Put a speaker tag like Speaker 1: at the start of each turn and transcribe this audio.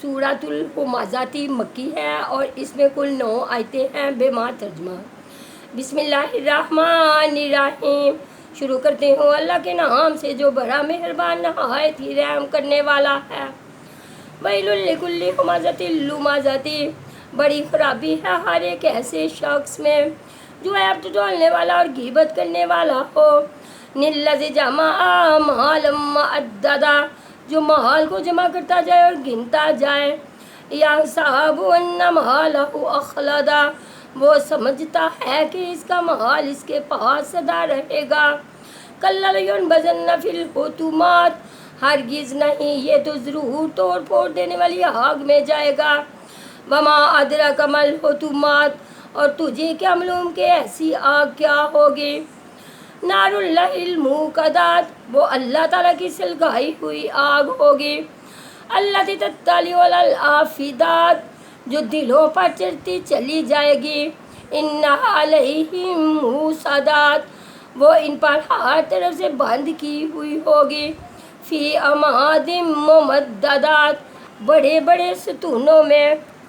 Speaker 1: سورۃ الہمزاتی مکی ہے اور اس میں کل 9 آیتیں ہیں بما ترجمہ۔ بسم اللہ الرحمن الرحیم۔ شروع کرتے ہوں اللہ کے نام سے جو بڑا مہربان نہایت ہی رحم کرنے والا ہے۔ ویل لکل ہمزۃ لمزۃ، بڑی خرابی ہے ہر ایک ایسے شخص میں جو عیب ٹٹولنے والا اور غیبت کرنے والا ہو۔ الذی جمع مالا معددا، جو مال کو جمع کرتا جائے اور گنتا جائے۔ یحسب ان مالہ اخلدا، وہ سمجھتا ہے کہ اس کا مال اس کے پاس سدا رہے گا۔ کلا لینبذن فی الحطمات، ہرگز نہیں، یہ تو ضرور توڑ پھوڑ دینے والی آگ میں جائے گا۔ وما ادراک ما الحطمات، اور تجھے کیا معلوم کہ ایسی آگ کیا ہوگی۔ نار اللہ الموقدات، وہ اللہ تعالیٰ کی سلگائی ہوئی آگ ہوگی۔ التی تطلع علی الافئدات، جو دلوں پر چڑھتی چلی جائے گی۔ انہا علیہم موصدات، وہ ان پر ہر طرف سے بند کی ہوئی ہوگی۔ فی اماد ممددات، بڑے بڑے ستونوں میں۔